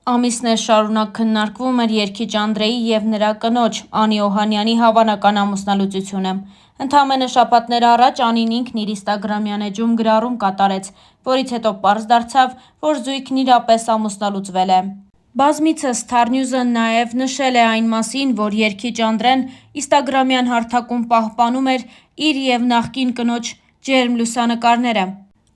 Ամիսներ շարունակ քննարկվում էր երգիչ Անդրեի և նրա կնոջ Անի Օհանյանի հավանական ամուսնալուծությունը։ Ընդամենը շաբաթներ առաջ Անին ինքն իր ինստագրամյան էջում գրառում կատարեց, որից հետո պարզ դարձավ, որ զույգն իրապես ամուսնալուծվել է։ Բազմիցս Starnews-ը նաև նշել է այն մասին, որ երգիչ Անդրեն ինստագրամյան հարթակում պահպանում էր իր և նախկին կնոջ ջերմ լուսանկարները։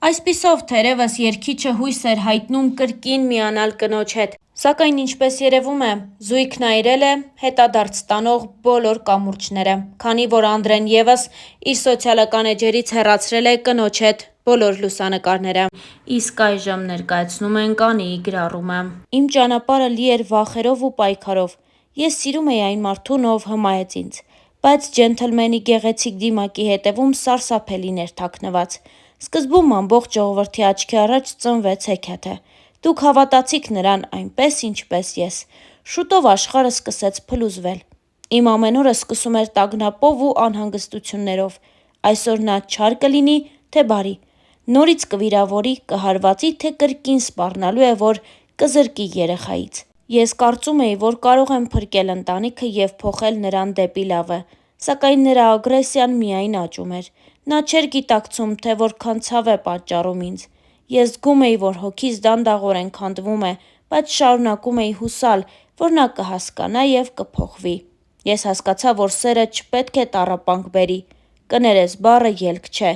Այսպիսով, թերևս երգիչը հույս էր հայտնում կրկին միանալ կնոջ հետ, սակայն ինչպես երևում է, զույգն այրել է հետադարձ տանող բոլոր կամուրջները, քանի որ Անդրեն ևս իր սոցիալական էջերից հեռացրել է կնոջ հետ բոլոր լուսանկարները։ Իսկ այժմ ներկայացնում ենք Անիի գրառումը։ Իմ ճանապարհը լի էր վախերով ու պայքարով։ Ես սիրում էի այն մարդուն, ով հմայեց ինձ, բայց ջենթլմենի գեղեցիկ դիմակի հետևում սարսափելին էր թաքնված։ Սկզբում ամբողջ ժողովրդի աչքի առաջ ծնվեց հեքիաթը։ Դուք հավատացիք նրան այնպես, ինչպես ես։ Շուտով աշխարհը սկսեց փլուզվել։ Իմ ամեն օրը սկսում էր տագնապով ու անհանգստություններով։ Այսօր նա չար կլինի, թե բարի։ Նորից կվիրավորի, կհարվածի, թե կրկին սպառնալու է, որ կզրկի երեխայից։ Ես կարծում էի, որ կարող եմ փրկել ընտանիքը և փոխել նրան դեպի լավը, սակայն նրա ագրեսիան միայն աճում էր։ Նա չէր գիտակցում, թե որքան ցավ է պատճառում ինձ։ Ես զգում էի, որ հոգիս դանդաղորեն քանդվում է, բայց շարունակում էի հուսալ, որ նա կհասկանա և կփոխվի։ Ես հասկացա, որ սերը չպետք է տառապանք բերի։ Կներես բառը ելք չէ,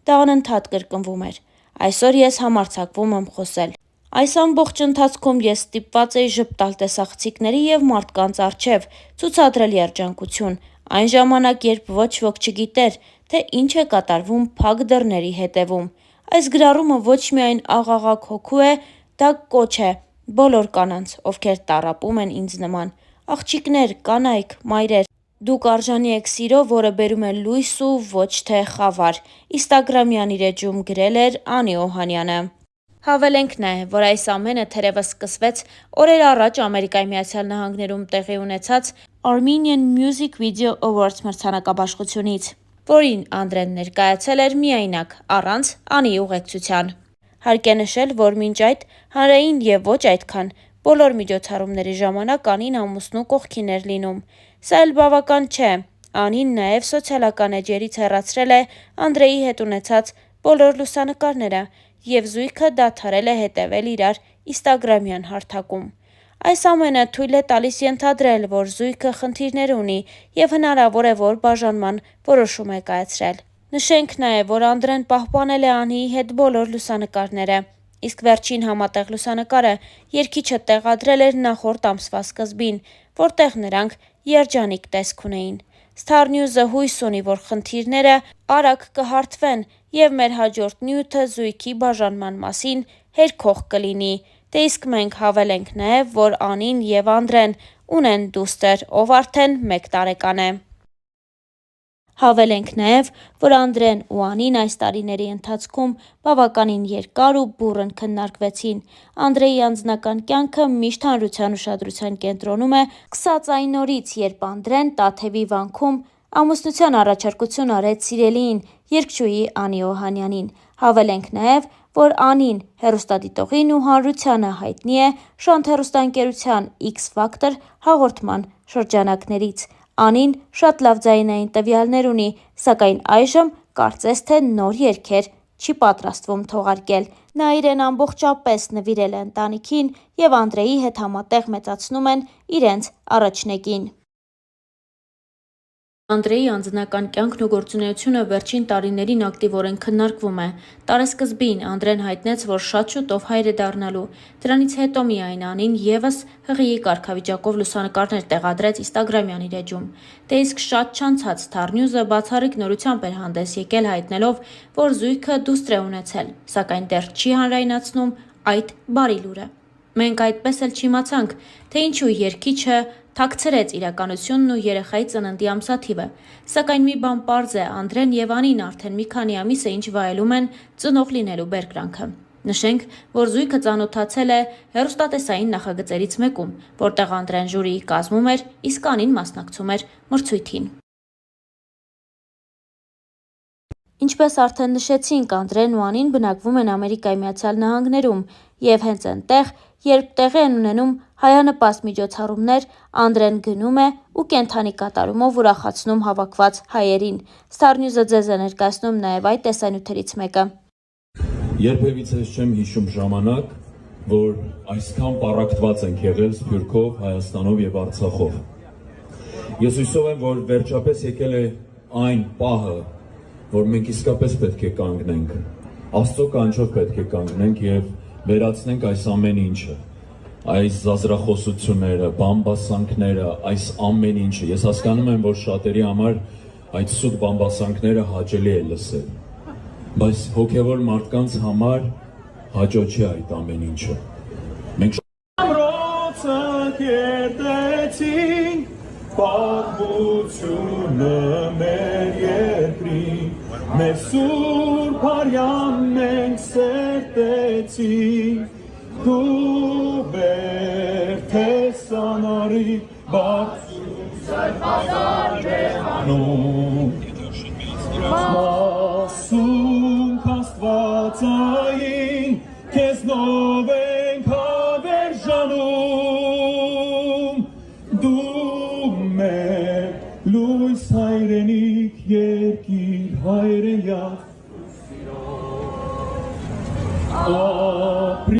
դա անընդհատ կրկնվում էր։ Այսօր ես համարձակվում եմ խոսել։ Այս ամբողջ ընթացքում ես ստիպված էի ժպտալ տեսախցիկների և մարդկանց առջև, ցուցադրել երջանկություն, այն ժամանակ, երբ ոչ ոք չգիտեր, թե ինչ է կատարվում փակ դռների հետևում։ Այս գրառումը ոչ միայն աղաղակ հոգու է, դա կոչ է բոլոր կանանց, ովքեր տառապում են ինձ նման։ Աղջիկներ, կանայք, մայրեր, դուք արժանի եք սիրո, որը բերում է լույս ու ոչ թե խավար, ինստագրամյան իր էջում գրել էր Անի Օհանյանը։ Հավելենք նաև, որ այս ամենը թերևս սկսվեց օրեր առաջ Ամերիկայի Միացյալ Նահանգներում տեղի ունեցած Armenian Music Video Awards մրցանակաբաշխությունից, որին Անդրեն ներկայացել էր միայնակ, առանց Անիի ուղեկցության։ Հարկ է նշել, որ մինչ այդ հանրային և ոչ այդքան բոլոր միջոցառումների ժամանակ Անին ամուսնու կողքին էր լինում։ Սա էլ բավական չէ։ Անին նաև սոցիալական էջերից հեռացրել է Անդրեի հետ ունեցած բոլոր լուսանկարները և զույգը դադարել է հետևել իրար ինստագրամյան հարթակում։ Այս ամենը թույլ է տալիս ենթադրել, որ զույգը խնդիրներ ունի և հնարավոր է, որ բաժանման որոշում է կայացրել։ Նշենք նաև, որ Անդրեն պահպանել է Անիի հետ բոլոր լուսանկարները, իսկ վերջին համատեղ լուսանկարը երգիչը տեղադրել էր նախորդ ամսվա սկզբին, որտեղ նրանք երջանիկ տեսք ունեին։ Starnews-ը հույս ունի, որ խնդիրները արագ կհարթվեն և մեր հաջորդ նյութը զույգի բաժանման մասին հերքող կլինի։ Դե իսկ մենք հավելենք նաև, որ Անին և Անդրեն ունեն դուստր, ով արդեն 1 տարեկան է։ Հավելենք նաև, որ Անդրեն ու Անին այս տարիների ընթացքում բավականին երկար ու բուռն քննարկվեցին։ Անդրեի անձնական կյանքը միշտ հանրության ուշադրության կենտրոնում է, սկսած այն օրից, երբ Անդրեն Տաթևի վանքում ամուսնության առաջարկություն արեց սիրելիին, երգչուհի Անի Օհանյանին։ Հավելենք նաև, որ Անին հեռուստադիտողին ու հանրությանը հայտնի է Շանթ հեռուստաընկերության X Factor հաղորդման շրջանակներից։ Անին շատ լավ ձայնային տվյալներ ունի, սակայն այժմ կարծես թե նոր երգեր չի պատրաստվում թողարկել։ Նա իրեն ամբողջապես նվիրել է ընտանիքին և Անդրեի հետ համատեղ մեծացնում են իրենց առաջնեկին։ Անդրեի անձնական կյանքն ու գործունեությունը վերջին տարիներին ակտիվորեն քննարկվում է։ Տարեսկզբին Անդրեն հայտնեց, որ շատ շուտով հայր է դառնալու։ Դրանից հետո միայն Անին ևս ՀՂԻ կարգավիճակով լուսանկարներ տեղադրեց ինստագրամյան իր էջում։ Դե իսկ շատ չանցած Starnews-ը բացառիկ նորությամբ էր հանդես եկել հայտնելով, որ զույգը դուստր է ունեցել, սակայն դեռ չի հանրայնացնում այդ բարի լուրը։ Մենք այդպես էլ չիմացանք, թե ինչու երգիչը թաքցրեց իրականությունն ու երեխայի ծննդի ամսաթիվը, սակայն մի բան պարզ է՝ Անդրեն և Անին արդեն մի քանի ամիս է ինչ վայելում են ծնող լինելու բերկրանքը։ Նշենք, որ զույգը ծանոթացել է հեռուստատեսային նախագծերից մեկում, որտեղ Անդրեն ժյուրիի կազմում էր, իսկ Անին մասնակցում էր մրցույթին։ Ինչպես արդեն նշեցինք, Անդրեն ու Անին բնակվում են Ամերիկայի Միացյալ Նահանգներում և հենց էնտեղ, երբ տեղի են ունենում Հայանպաստ միջոցառումներ Անդրեն գնում է ու կենդանի կատարումով ուրախացնում հավաքված հայերին։ Star News-ը ձեզ է ներկայացնում նաև այդ տեսանյութերից մեկը։ Երբևիցե չեմ հիշում ժամանակ, որ այսքան պառակտված ենք եղել Սփյուռքով, Հայաստանով եւ Արցախով։ Ես հույսով եմ, որ վերջապես եկել է այն պահը, որ մենք իսկապես պետք է կանգնենք, Աստծո կանչով պետք է կանգնենք եւ վերացնենք այս ամեն ինչը, այս զազրախոսությունները, բամբասանքները, այս ամեն ինչը։ Ես հասկանում եմ, որ շատերի համար այդ սուտ բամբասանքները հաճելի է լսել, բայց հոգևոր մարդկանց համար հաճո չի այդ ամեն ինչը։ Մենք ամրոցը կերտեցին, պատմությունը մեր երկրի, մեր սուրբ արյան մենք սերտեցին, դու բերդ ես անարի, բարձր պազար բեղանում, մասունք աստվածային, քեզնով ենք հավերժանում, դու մեր լույս հայրենիք երկիր հայրենյակ,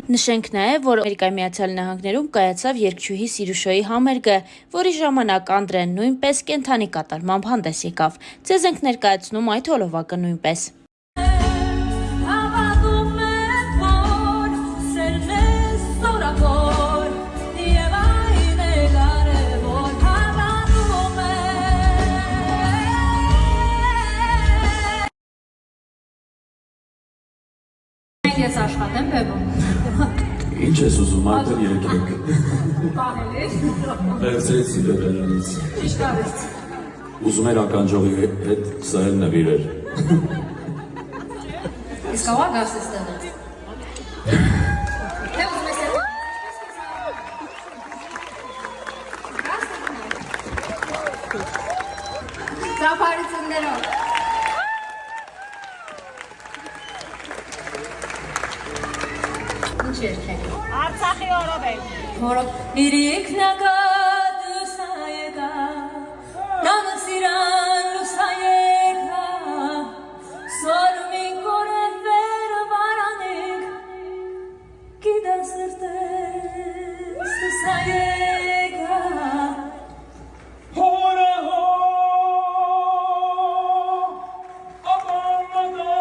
Նշենք նաև, որ Ամերիկայի Միացյալ Նահանգներում կայացավ երգչուհի Սիրուշոյի համերգը, որի ժամանակ Անդրեն նույնպես կենդանի կատարմամբ հանդես եկավ։ Ձեզ ենք ներկայացնում այդ հոլովակը նույնպես։ Ես աշխատեմ բևում։ ինչ ես ուզում, արդեն եկեք։ Պահելի։ Վերցրեցի բերանից։ Ճիշտ արեց։ Ուզում էր ականջողի հետ սահել նվիրեր։ Իսկ կավա գաս ես տենը։ Թե ուզում ես հետո։ Ծափարություններով։ Ինչ երկեք։ Արցախի օրով է։ Որով իրիք նագատ լուսայեկա, նամը սիրան լուսայեկա, սորմին կորև վեր վարանեք, գիդա սրտես լուսայեկա, Հորա հո, ապամադա,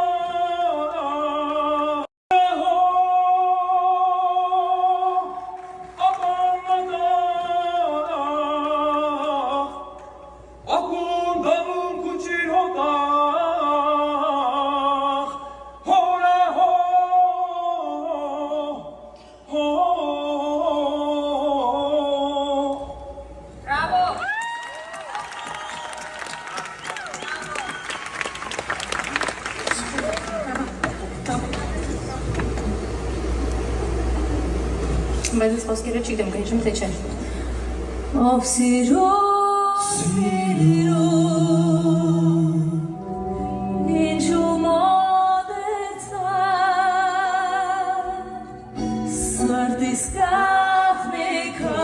բայց ես խոսքերը չգիտեմ, կհիշում թե չէ։ Ով սիրում, ինչու մոտեցար, սրտիս կախնիկա,